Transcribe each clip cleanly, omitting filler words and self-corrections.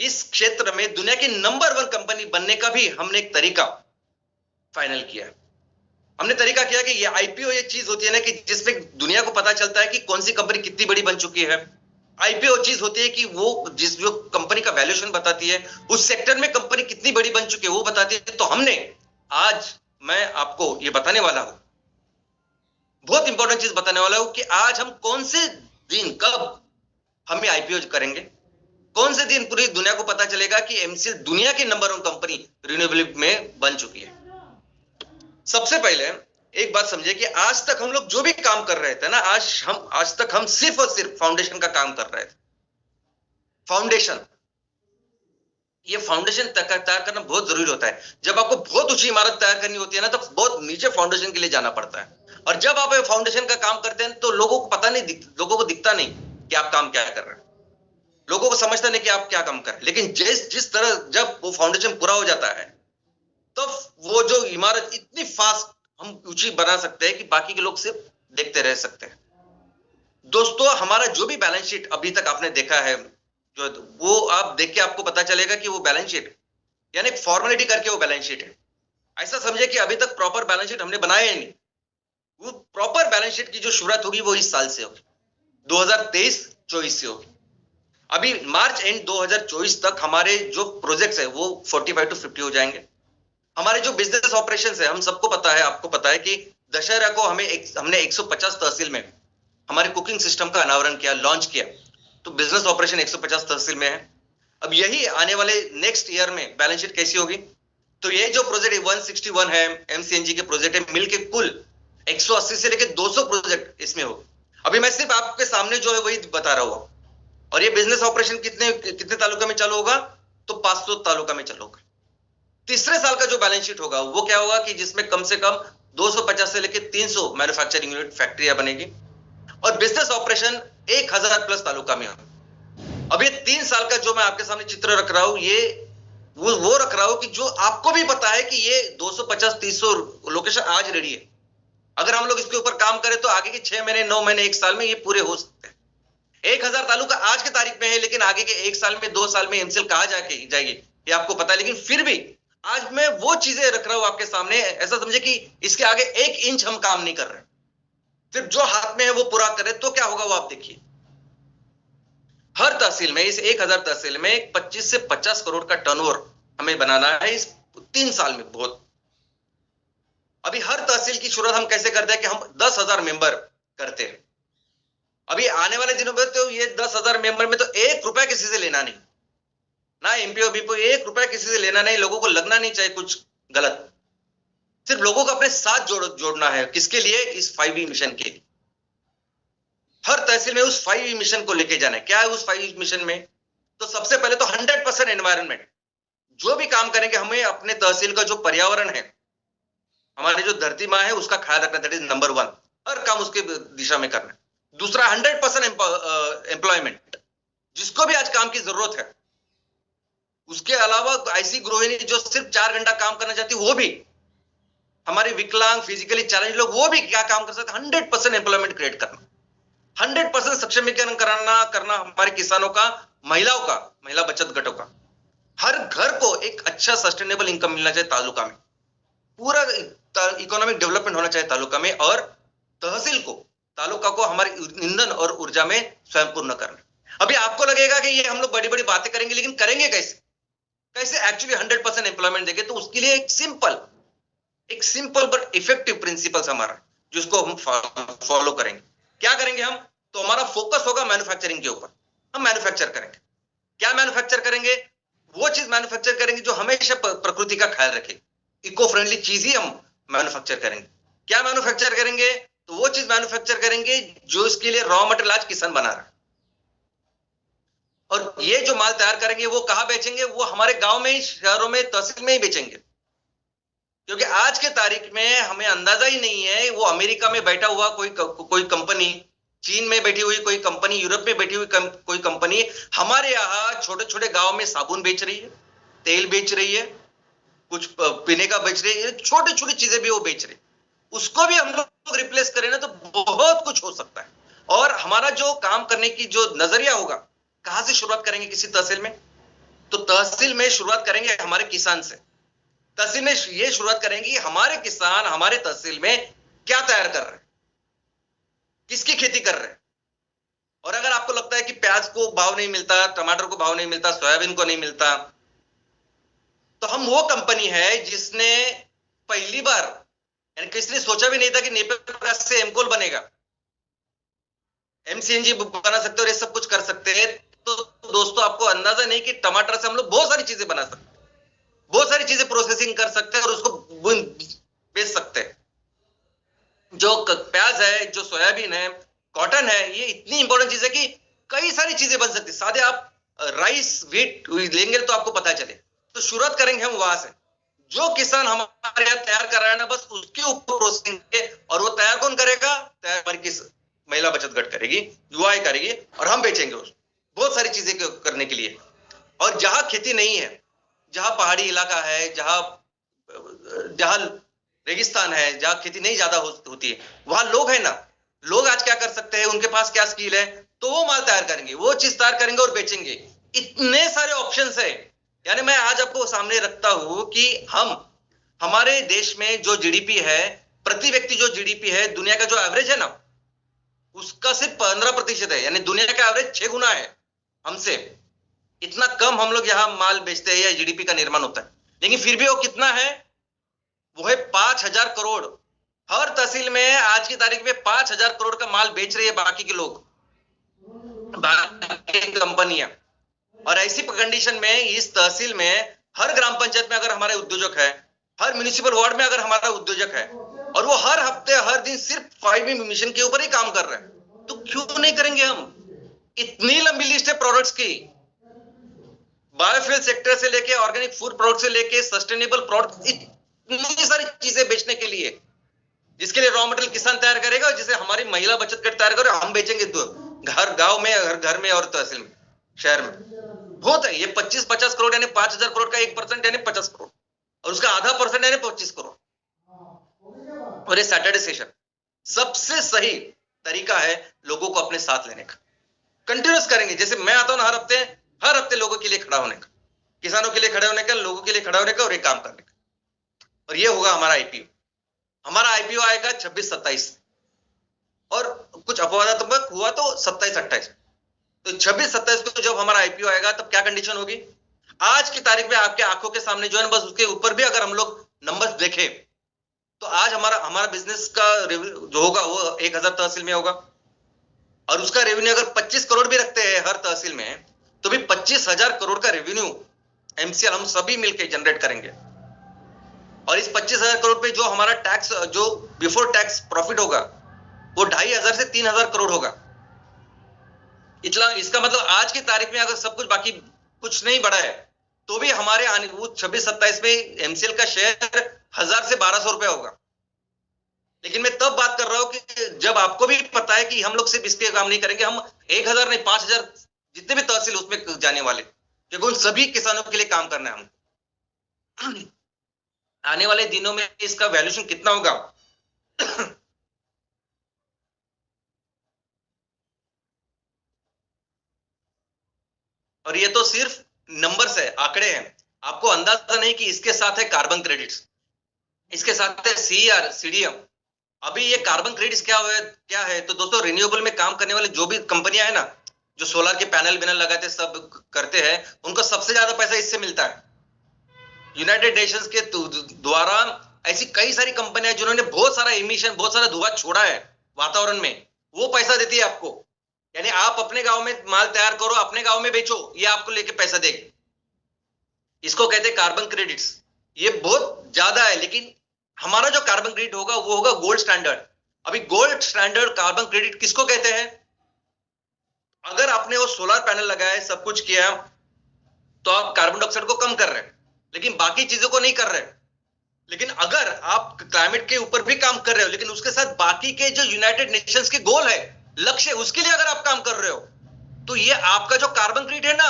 इस क्षेत्र में दुनिया की नंबर 1 कंपनी बनने का भी हमने एक तरीका फाइनल किया। हमने तरीका किया कि ये आईपीओ ये चीज होती है ना कि जिसमें दुनिया को पता चलता है कि कौन सी कंपनी कितनी बड़ी बन चुकी है। आईपीओ चीज होती है कि वो जो कंपनी का वैल्यूएशन बताती है, उस सेक्टर में कंपनी कितनी बड़ी बन चुकी है वो बताती है। तो हमने आज मैं आपको ये बताने वाला हूं, बहुत इंपॉर्टेंट चीज बताने वाला हूं कि आज हम कौन से दिन कब हम आईपीओ करेंगे, कौन से दिन पूरी दुनिया को पता चलेगा कि एमसीएल दुनिया की नंबर 1 कंपनी रिन्यूएबल में बन चुकी है। सबसे पहले एक बात समझिए कि आज तक हम लोग जो भी काम कर रहे थे ना, आज तक हम सिर्फ और सिर्फ फाउंडेशन का काम कर रहे थे। फाउंडेशन, ये फाउंडेशन तैयार करना बहुत जरूरी होता है। जब आपको बहुत ऊंची इमारत तैयार करनी होती है ना, तो बहुत नीचे फाउंडेशन के लिए जाना पड़ता है। और जब आप फाउंडेशन का काम करते हैं तो लोगों को पता नहीं, लोगों को दिखता नहीं कि आप काम क्या कर रहे हैं, लोगों को समझता नहीं कि आप क्या काम कर रहे हैं। लेकिन जिस तरह जब वो फाउंडेशन पूरा हो जाता है, तो वो जो इमारत इतनी फास्ट हम ऊंची बना सकते हैं कि बाकी के लोग सिर्फ देखते रह सकते हैं। दोस्तों, हमारा जो भी बैलेंस शीट अभी तक आपने देखा है, जो वो आप देख के आपको पता चलेगा कि वो बैलेंस शीट यानी फॉर्मेलिटी करके वो बैलेंस शीट है। ऐसा समझे कि अभी तक प्रॉपर बैलेंस शीट हमने बनाया ही नहीं। वो प्रॉपर बैलेंस शीट की जो शुरुआत होगी वो इस साल से होगी, 2023-24 से होगी। अभी मार्च एंड 2024 तक हमारे जो प्रोजेक्ट्स है वो 45 to 50 हो जाएंगे। हमारे जो बिजनेस ऑपरेशंस है, हम सबको पता है, आपको पता है कि दशहरा को हमने 150 तहसील में हमारे कुकिंग सिस्टम का अनावरण किया, लॉन्च किया। तो बिजनेस ऑपरेशन 150 तहसील में है। अब यही आने वाले नेक्स्ट ईयर में बैलेंस शीट कैसी होगी, तो ये जो प्रोजेक्ट 161 है एमसीएनजी के प्रोजेक्ट है, मिलके कुल 180 से लेकर 200 प्रोजेक्ट इसमें हो। अभी मैं सिर्फ आपके सामने जो है वही बता रहा हूं। और ये बिजनेस ऑपरेशन कितने तालुका में चालू होगा, तो 500 तालुका में चालू होगा। तीसरे साल का जो बैलेंस शीट होगा वो क्या होगा कि जिसमें कम से कम 250 से लेकर 300 मैन्युफैक्चरिंग यूनिट फैक्ट्रियां बनेगी और बिजनेस ऑपरेशन 1000 प्लस तालुका में हो। अब ये 3 साल का जो मैं आपके सामने चित्र रख रहा हूं, ये वो रख रहा हूं कि जो आपको भी पता है कि ये 250-300 लोकेशन आज रेडी है। अगर हम लोग इसके ऊपर काम करें तो आगे के 6 महीने 9 महीने 1 साल में ये पूरे हो सकते हैं। 1000 तालुका आज के तारीख में है, लेकिन आगे के 1 साल में 2 साल में एमसीएल कहां जाएगी ये आपको पता है। लेकिन फिर भी आज मैं वो चीजें रख रहा हूं आपके सामने, ऐसा समझे कि इसके आगे 1 इंच हम काम नहीं कर रहे, सिर्फ जो हाथ में है वो पूरा कर रहे। तो क्या होगा वो आप देखिए। हर तहसील में, इस 1000 तहसील में 25 से 50 करोड़ का टर्नओवर हमें बनाना है इस 3 साल में। बहुत अभी हर तहसील की शुरुआत हम कैसे करते हैं कि हम 10,000 मेंबर करते हैं। अभी आने वाले दिनों में तो ये 10,000 मेंबर में तो 1 रुपया किसी से लेना नहीं, ना एमपीओ बीपीओ 1 रुपया किसी से लेना नहीं। लोगों को लगना नहीं चाहिए कुछ गलत, सिर्फ लोगों को अपने साथ जोड़ना है। किसके लिए? इस 5E मिशन के लिए। हर तहसील में उस 5E मिशन को लेके जाना है। क्या है उस 5E मिशन में? तो सबसे पहले तो 100% एनवायरनमेंट, जो भी काम करेंगे हमें अपने तहसील का जो पर्यावरण है, हमारी जो धरती माँ है, उसका ख्याल रखना। दैट इज नंबर 1, हर काम उसके दिशा में करना। दूसरा 100% एम्प्लॉयमेंट, जिसको भी आज काम की जरूरत है। उसके अलावा ऐसी गृहिणी जो सिर्फ 4 घंटा काम करना चाहती, वो भी, हमारे विकलांग फिजिकली चैलेंज लोग, वो भी क्या काम कर सकते। 100% एम्प्लॉयमेंट क्रिएट करना, 100% सक्षमीकरण करना हमारे किसानों का, महिलाओं का, महिला बचत घटों का। हर घर को एक अच्छा सस्टेनेबल इनकम मिलना चाहिए तालुका में। पूरा इकोनॉमिक डेवलपमेंट होना चाहिए तालुका में। और तहसील को, तालुका को हमारे ईंधन और ऊर्जा में स्वयं पूर्ण करना। अभी आपको लगेगा कि ये हम लोग बड़ी बड़ी बातें करेंगे, लेकिन करेंगे कैसे एक्चुअली 100% एम्प्लॉयमेंट देंगे? तो उसके लिए एक सिंपल बट इफेक्टिव प्रिंसिपल्स हमारा, जिसको हम फॉलो करेंगे। क्या करेंगे हम? तो हमारा फोकस होगा मैन्युफैक्चरिंग के ऊपर। हम मैन्युफैक्चर करेंगे। क्या मैन्युफैक्चर करेंगे? वो चीज मैन्युफैक्चर करेंगे जो हमेशा प्रकृति का ख्याल रखे। इको फ्रेंडली चीज ही हम मैन्युफैक्चर करेंगे। क्या मैन्युफैक्चर करेंगे? तो वो चीज मैन्युफैक्चर करेंगे जो इसके लिए रॉ मटेरियल आज किसान बना रहा है। और ये जो माल तैयार करेंगे वो कहां बेचेंगे? वो हमारे गांव में ही, शहरों में, तहसील में ही बेचेंगे। क्योंकि आज के तारीख में हमें अंदाजा ही नहीं है, वो अमेरिका में बैठा हुआ कोई कंपनी, चीन में बैठी हुई कोई कंपनी, यूरोप में बैठी हुई कोई कंपनी हमारे यहाँ छोटे छोटे गांव में साबुन बेच रही है, तेल बेच रही है, कुछ पीने का बेच रही है, छोटी छोटी चीजें भी वो बेच रही है। उसको भी हम लोग रिप्लेस करें ना तो बहुत कुछ हो सकता है। और हमारा जो काम करने की जो नजरिया होगा, कहां से शुरुआत करेंगे? किसी तहसील में तो तहसील में शुरुआत करेंगे हमारे किसान से। तहसील में ये शुरुआत करेंगे कि हमारे किसान हमारे तहसील में क्या तैयार कर रहे हैं, किसकी खेती कर रहे हैं। और अगर आपको लगता है कि प्याज को भाव नहीं मिलता, टमाटर को भाव नहीं मिलता, सोयाबीन को नहीं मिलता, तो हम वो कंपनी है जिसने पहली बार, यानी किसी ने सोचा भी नहीं था कि नेपियर प्रकाश से एमकोल बनेगा, एमसीएनजी बना सकते हो, ये सब कुछ कर सकते हैं। तो दोस्तों आपको अंदाजा नहीं कि टमाटर से हम लोग बहुत सारी चीजें बना सकते हैं, बहुत सारी चीजें प्रोसेसिंग कर सकते हैं और उसको बेच सकते हैं। जो प्याज है, जो सोयाबीन है, कॉटन है, ये इतनी इंपॉर्टेंट चीज है कि कई सारी चीजें बन सकती है। सादे आप राइस व्हीट लेंगे तो आपको पता चले। तो शुरुआत करेंगे हम वहां से। जो किसान हमारे यहाँ तैयार कर रहा है ना, बस उसके ऊपर प्रोसेसिंग है। और वो तैयार कौन करेगा? तैयार हमारी किस महिला बचत गट करेगी, युवा करेगी, और हम बेचेंगे उसको बहुत सारी चीजें करने के लिए। और जहां खेती नहीं है, जहां पहाड़ी इलाका है, जहां रेगिस्तान है, जहां खेती नहीं ज्यादा होती है, वहां लोग है ना, लोग आज क्या कर सकते हैं, उनके पास क्या स्किल है, तो वो माल तैयार करेंगे, वो चीज तैयार करेंगे और बेचेंगे। इतने सारे ऑप्शंस है। यानी मैं आज आपको सामने रखता हूं कि हमारे देश में जो जीडीपी है, प्रति व्यक्ति जो जीडीपी है, दुनिया का जो एवरेज है ना, उसका सिर्फ 15% है। यानी दुनिया का एवरेज 6 गुना है हमसे। इतना कम हम लोग यहाँ माल बेचते हैं या जीडीपी का निर्माण होता है। लेकिन फिर भी वो कितना है? वो है 5,000 करोड़। हर तहसील में आज की तारीख में 5,000 करोड़ का माल बेच रही है बाकी के लोग, बाकी कंपनियां। और ऐसी कंडीशन में इस तहसील में हर ग्राम पंचायत में अगर हमारे उद्योजक है, हर म्युनिसिपल वार्ड में अगर हमारा उद्योजक है, और वो हर हफ्ते हर दिन सिर्फ 5 मिशन के ऊपर ही काम कर रहे हैं, तो क्यों नहीं करेंगे हम? इतनी लंबी लिस्ट है प्रोडक्ट्स की, बायोफ्यूल सेक्टर से लेके ऑर्गेनिक फूड प्रोडक्ट से लेके सस्टेनेबल प्रोडक्ट, इतनी सारी चीजें बेचने के लिए, जिसके लिए रॉ मटेरियल किसान तैयार करेगा, जिसे हमारी महिला बचत गट तैयार करेगा, हम बेचेंगे घर गांव में, घर में और तहसील में, शहर में। बहुत है ये 25-50 करोड़, यानी 5,000 करोड़ का 1% यानी 50 करोड़, और उसका आधा परसेंट यानी 25 करोड़। और ये सैटरडे सेशन सबसे सही तरीका है लोगों को अपने साथ लेने का। कंटिन्यूस करेंगे, जैसे मैं आता हूं ना हर हफ्ते लोगों के लिए खड़ा होने का, किसानों के लिए खड़े होने का, लोगों के लिए खड़ा होने का, और एक काम करने का। और ये होगा हमारा आईपीओ। हमारा आईपीओ आएगा 26-27, और कुछ अपवादात्मक हुआ तो 27-28। तो 26-27 को जब हमारा आईपीओ आएगा, तब क्या कंडीशन होगी? आज की तारीख में आपके आंखों के सामने जो है, बस उसके ऊपर भी अगर हम लोग नंबर्स देखें, तो आज हमारा बिजनेस का जो होगा वो 1,000 तहसील में होगा। और उसका रेवेन्यू अगर 25 करोड़ भी रखते हैं हर तहसील में, तो भी 25,000 करोड़ का रेवेन्यू एमसीएल हम सभी मिलकर जनरेट करेंगे। और इस 25,000 करोड़ पे जो हमारा टैक्स, जो बिफोर टैक्स प्रॉफिट होगा, वो 2,500 से 3,000 करोड़ होगा। इतना, इसका मतलब आज की तारीख में अगर सब कुछ बाकी कुछ नहीं बढ़ा है, तो भी हमारे आने वो 26-27 में एमसीएल का शेयर 1,000 से 1,200 रुपया होगा। लेकिन मैं तब बात कर रहा हूं कि जब आपको भी पता है कि हम लोग सिर्फ इसके काम नहीं करेंगे, हम 1,000 नहीं 5,000 जितने भी तहसील उसमें जाने वाले, क्योंकि उन सभी किसानों के लिए काम करना है हमको। आने वाले दिनों में इसका वैल्यूएशन कितना होगा? और ये तो सिर्फ नंबर्स है, आंकड़े हैं। आपको अंदाजा नहीं कि इसके साथ है कार्बन क्रेडिट्स, इसके साथ है सीआर, सीडीएम। अभी ये कार्बन क्रेडिट्स क्या है? तो दोस्तों, रिन्यूएबल में काम करने वाले जो भी कंपनियां है ना, जो सोलर के पैनल लगाते सब करते हैं, उनको सबसे ज्यादा पैसा इससे मिलता है। यूनाइटेड नेशंस के द्वारा ऐसी कई सारी कंपनियां जिन्होंने बहुत सारा इमिशन, बहुत सारा धुआं छोड़ा है वातावरण में, वो पैसा देती है आपको। यानी आप अपने गांव में माल तैयार करो, अपने गांव में बेचो, ये आपको लेके पैसा देगा। इसको कहते हैं कार्बन क्रेडिट्स। ये बहुत ज्यादा है, लेकिन हमारा जो कार्बन क्रेडिट होगा वो होगा गोल्ड स्टैंडर्ड। अभी गोल्ड स्टैंडर्ड कार्बन क्रेडिट किसको कहते हैं? अगर आपने वो सोलर पैनल लगाया, सब कुछ किया, तो आप कार्बन डाइऑक्साइड को कम कर रहे हैं, लेकिन बाकी चीजों को नहीं कर रहे। लेकिन अगर आप क्लाइमेट के ऊपर भी काम कर रहे हो, लेकिन उसके साथ बाकी के जो यूनाइटेड नेशंस के गोल है, लक्ष्य, उसके लिए अगर आप काम कर रहे हो, तो ये आपका जो कार्बन क्रेडिट है ना,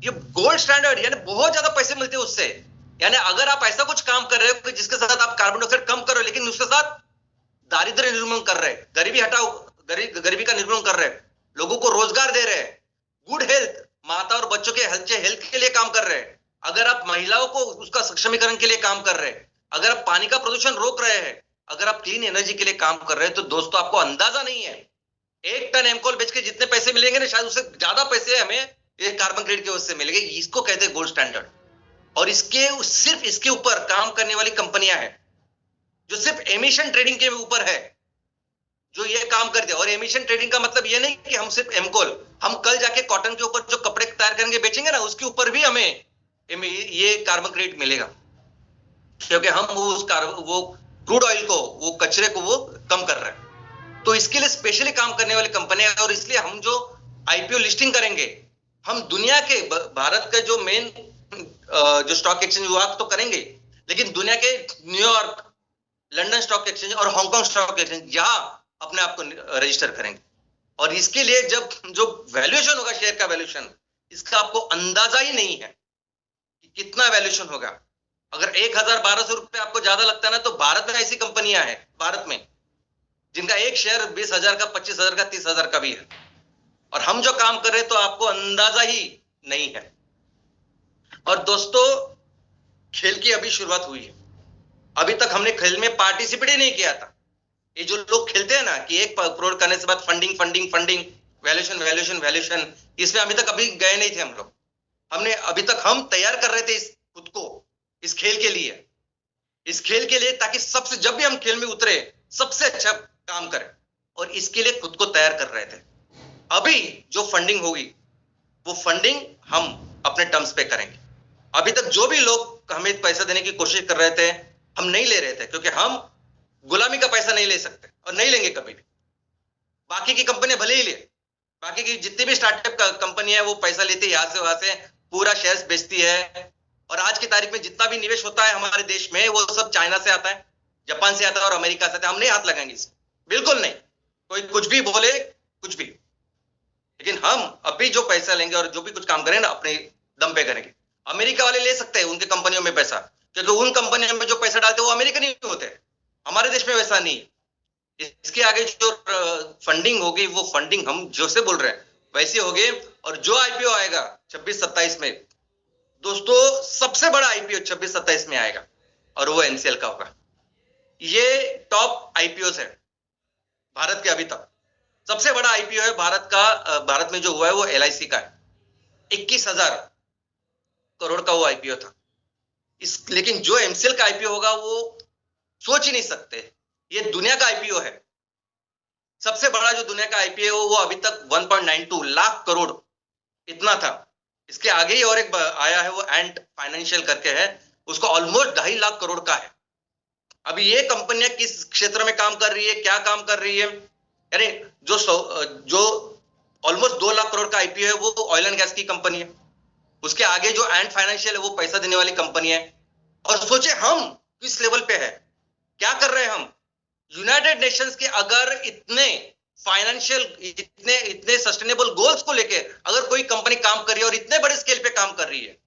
ये गोल्ड स्टैंडर्ड, यानी बहुत ज्यादा पैसे मिलते हैं उससे। यानी अगर आप ऐसा कुछ काम कर रहे हो जिसके साथ आप कार्बन डाइऑक्साइड कम कर रहे हो, लेकिन उसके साथ दारिद्र्य निर्मूलन कर रहे हैं, गरीबी हटाओ, गरीबी का निर्मूलन कर रहे हैं, लोगों को रोजगार दे रहे हैं, गुड हेल्थ, माता और बच्चों के हेल्थ के लिए काम कर रहे हैं, अगर आप महिलाओं को उसका सक्षमीकरण के लिए काम कर रहे हैं, अगर आप पानी का प्रदूषण रोक रहे हैं, अगर आप क्लीन एनर्जी के लिए काम कर रहे हैं, तो दोस्तों आपको अंदाजा नहीं है, 1 टन एमकोल बेच के जितने पैसे मिलेंगे ना, शायद उससे ज्यादा पैसे हमें ये कार्बन क्रेडिट की वजह से मिलेंगे। इसको कहते हैं गोल्ड स्टैंडर्ड। और सिर्फ इसके ऊपर काम करने वाली कंपनियां हैं जो सिर्फ एमिशन ट्रेडिंग के ऊपर है, जो ये काम करते हैं। और एमिशन ट्रेडिंग का मतलब ये नहीं कि हम सिर्फ एमकोल, हम कल जाके कॉटन के ऊपर जो कपड़े तैयार करेंगे बेचेंगे ना, उसके ऊपर भी हमें ये कार्बन क्रेडिट मिलेगा, क्योंकि हम वो क्रूड ऑयल को, वो कचरे को वो कम कर रहे हैं। तो इसके लिए स्पेशली काम करने वाली कंपनियां हैं। और इसलिए हम जो आईपीओ लिस्टिंग करेंगे, हम दुनिया के, भारत का जो मेन जो स्टॉक एक्सचेंज विभाग तो करेंगे, लेकिन दुनिया के न्यूयॉर्क, लंदन स्टॉक एक्सचेंज और हांगकांग स्टॉक एक्सचेंज, यहां अपने आप को रजिस्टर करेंगे। और इसके लिए जब जो वैल्यूएशन होगा, शेयर का वैल्यूएशन, इसका आपको अंदाजा ही नहीं है कि कितना वैल्यूएशन होगा। अगर 1,000-1,200 रुपए आपको ज्यादा लगता है ना, तो भारत में ऐसी कंपनियां हैं, भारत में, जिनका एक शेयर 20,000 का, 25,000 का, 30,000 का भी है। और हम जो काम कर रहे हैं, तो आपको अंदाजा ही नहीं है। और दोस्तों, खेल की अभी शुरुआत हुई है। अभी तक हमने खेल में पार्टिसिपेट ही नहीं किया था। ये जो लोग खेलते हैं ना कि 1 करोड़ करने से बाद funding funding funding, valuation valuation valuation, इसमें अभी तक अभी गए नहीं थे हम लोग। हमने अभी तक हम तैयार कर रहे थे खुद को इस खेल के लिए, इस खेल के लिए, ताकि सबसे, जब भी हम खेल में उतरे, सबसे अच्छा काम करें। और इसके लिए खुद को तैयार कर रहे थे। अभी जो फंडिंग होगी, वो फंडिंग हम अपने टर्म्स पे करेंगे। अभी तक जो भी लोग हमें पैसा देने की कोशिश कर रहे थे, हम नहीं ले रहे थे, क्योंकि हम गुलामी का पैसा नहीं ले सकते और नहीं लेंगे कभी भी। बाकी की कंपनी भले ही ले, बाकी की जितनी भी स्टार्टअप कंपनी है, वो पैसा लेती है यहां से वहां से, पूरा शेयर्स बेचती है। और आज की तारीख में जितना भी निवेश होता है हमारे देश में, वो सब चाइना से आता है, जापान से आता है और अमेरिका से आता है। हम नहीं हाथ लगाएंगे इसमें, बिल्कुल नहीं। कोई कुछ भी बोले, कुछ भी, लेकिन हम अभी जो पैसा लेंगे और जो भी कुछ काम करें ना, अपने दम पे करेंगे। अमेरिका वाले ले सकते हैं उनके कंपनियों में पैसा, क्योंकि उन कंपनियों में जो पैसा डालते हैं वो अमेरिकन ही होते हैं। हमारे देश में वैसा नहीं। इसके आगे जो फंडिंग होगी, वो फंडिंग हम जो से बोल रहे हैं वैसे होगी। और जो आईपीओ आएगा 26-27 में, दोस्तों, सबसे बड़ा आईपीओ 26-27 में आएगा, और वो एनसीएल का होगा। ये टॉप आईपीओ है भारत के। अभी तक सबसे बड़ा आईपीओ है भारत का, भारत में जो हुआ है वो एलआईसी का है। 21,000 करोड़ का वो आईपीओ था। लेकिन जो एमसीएल का आईपीओ होगा, वो सोच ही नहीं सकते। ये दुनिया का आईपीओ है, सबसे बड़ा जो दुनिया का आईपीओ, वो अभी तक 1.92 लाख करोड़ इतना था। इसके आगे ही और एक आया है, वो एंट फाइनेंशियल करके है, उसको ऑलमोस्ट 2.5 लाख करोड़ का है। अभी ये कंपनियां किस क्षेत्र में काम कर रही है, क्या काम कर रही है, यानी जो ऑलमोस्ट 2 लाख करोड़ का आईपीओ है, वो ऑयल एंड गैस की कंपनी है। उसके आगे जो एंट फाइनेंशियल है, वो पैसा देने वाली कंपनी है। और सोचे हम किस लेवल पे है, क्या कर रहे हैं हम। यूनाइटेड नेशंस के अगर इतने फाइनेंशियल, इतने सस्टेनेबल गोल्स को लेके अगर कोई कंपनी काम कर रही है और इतने बड़े स्केल पे काम कर रही है,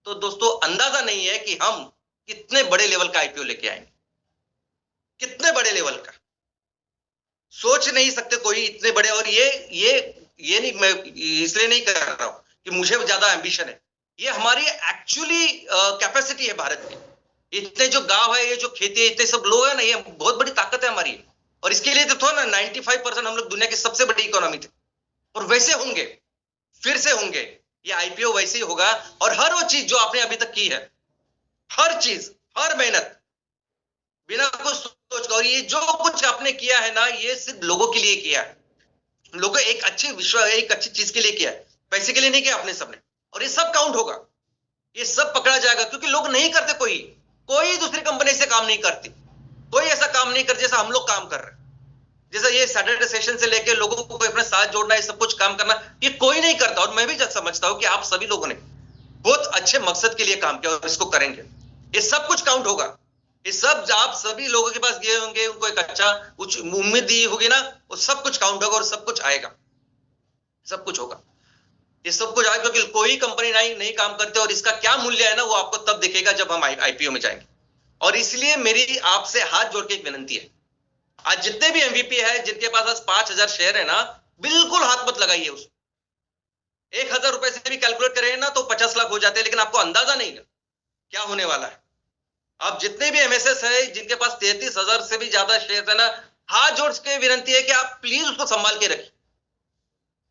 तो दोस्तों अंदाजा नहीं है कि हम कितने बड़े लेवल का आईपीओ लेके आएंगे। कितने बड़े लेवल का सोच नहीं सकते कोई, इतने बड़े। और ये नहीं, मैं इसलिए नहीं कर रहा हूं कि मुझे ज्यादा एंबिशन है। ये हमारी एक्चुअली कैपेसिटी है भारत की। इतने जो गांव है, ये जो खेती है, इतने सब लोग है ना, ये बहुत बड़ी ताकत है हमारी। और इसके लिए तो था ना, 95% हम लोग दुनिया की सबसे बड़ी इकोनॉमी थे। और वैसे होंगे, फिर से होंगे। ये आईपीओ वैसे ही होगा। और हर वो चीज जो आपने अभी तक की है, हर चीज, हर मेहनत, बिना कुछ सोच कर, और ये जो कुछ आपने किया है ना, ये सिर्फ लोगों के लिए किया है। लोगों एक अच्छी चीज के लिए किया है, पैसे के लिए नहीं किया आपने सबने। और ये सब काउंट होगा, ये सब पकड़ा जाएगा, क्योंकि लोग नहीं करते। कोई दूसरी कंपनी से काम नहीं करती, कोई ऐसा काम नहीं कर जैसा हम लोग काम कर रहे हैं। जैसा ये सैटरडे सेशन से लेके लोगों को अपने साथ जोड़ना, ये सब कुछ काम करना, ये कोई नहीं करता। और मैं भी समझता हूं कि आप सभी लोगों ने बहुत अच्छे मकसद के लिए काम किया और इसको करेंगे। ये सब कुछ काउंट होगा। ये सब आप सभी लोगों के पास गए होंगे, उनको एक अच्छा कुछ उम्मीद दी होगी ना, वो सब कुछ काउंट होगा और सब कुछ आएगा, सब कुछ होगा। ये सब कुछ आएगा, क्योंकि कोई कंपनी नहीं काम करते। और इसका क्या मूल्य है ना, वो आपको तब दिखेगा जब हम आईपीओ में जाएंगे। और इसलिए मेरी आपसे हाथ जोड़ के एक विनंती है, आज जितने भी एमवीपी है, जिनके पास आज 5,000 शेयर है ना, बिल्कुल हाथ मत लगाइए उसको। 1,000 रुपए से भी कैलकुलेट करें ना तो 50 लाख हो जाते हैं, लेकिन आपको अंदाजा नहीं क्या होने वाला है। आप जितने भी एमएसएस है जिनके पास 33,000 से भी ज्यादा शेयर है ना, हाथ जोड़ के विनंती है कि आप प्लीज उसको संभाल के रखिए।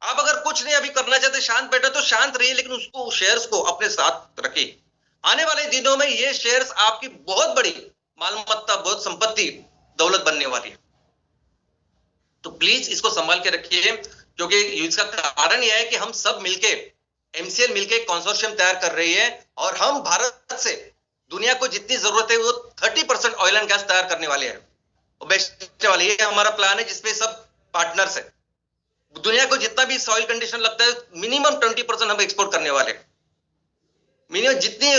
आप अगर कुछ नहीं अभी करना चाहते, शांत बैठे तो शांत रहिए, लेकिन उसको शेयर्स को अपने साथ रखिए। आने वाले दिनों में ये शेयर्स आपकी बहुत बड़ी मालमत्ता, बहुत संपत्ति, दौलत बनने वाली है। तो प्लीज इसको संभाल के रखिए, क्योंकि इसका कारण यह है कि हम सब मिलके, एमसीएल मिलके कंसोर्शियम तैयार कर रही है, और हम भारत से दुनिया को जितनी जरूरत है वो 30% ऑयल एंड गैस तैयार करने वाले हैं और बेचने वाले। ये हमारा प्लान है जिसमें सब पार्टनर्स है। दुनिया को जितना भी सॉइल कंडीशन लगता है, मिनिमम 20% हम एक्सपोर्ट करने वाले हैं। मिनिमम जितनी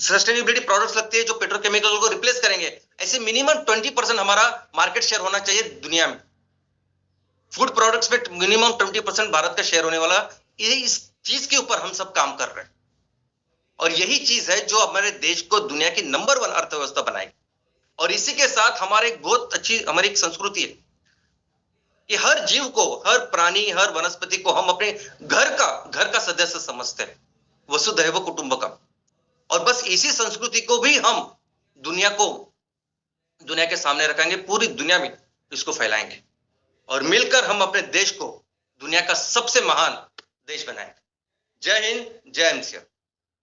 सस्टेनेबिलिटी प्रोडक्ट्स लगती है जो पेट्रोकेमिकल को रिप्लेस करेंगे, ऐसे मिनिमम 20% हमारा मार्केट शेयर होना चाहिए दुनिया में। फूड प्रोडक्ट्स में मिनिमम 20% भारत का शेयर होने वाला। इस चीज के ऊपर हम सब काम कर रहे हैं, और यही चीज है जो हमारे देश को दुनिया की नंबर 1 अर्थव्यवस्था बनाएगी। और इसी के साथ हमारे एक बहुत अच्छी हमारी एक संस्कृति है कि हर जीव को, हर प्राणी, हर वनस्पति को हम अपने घर का सदस्य समझते हैं, वसुधैव कुटुंबकम। और बस इसी संस्कृति को भी हम दुनिया के सामने रखेंगे, पूरी दुनिया में इसको फैलाएंगे, और मिलकर हम अपने देश को दुनिया का सबसे महान देश बनाएंगे। जय हिंद, जय एमसीएल।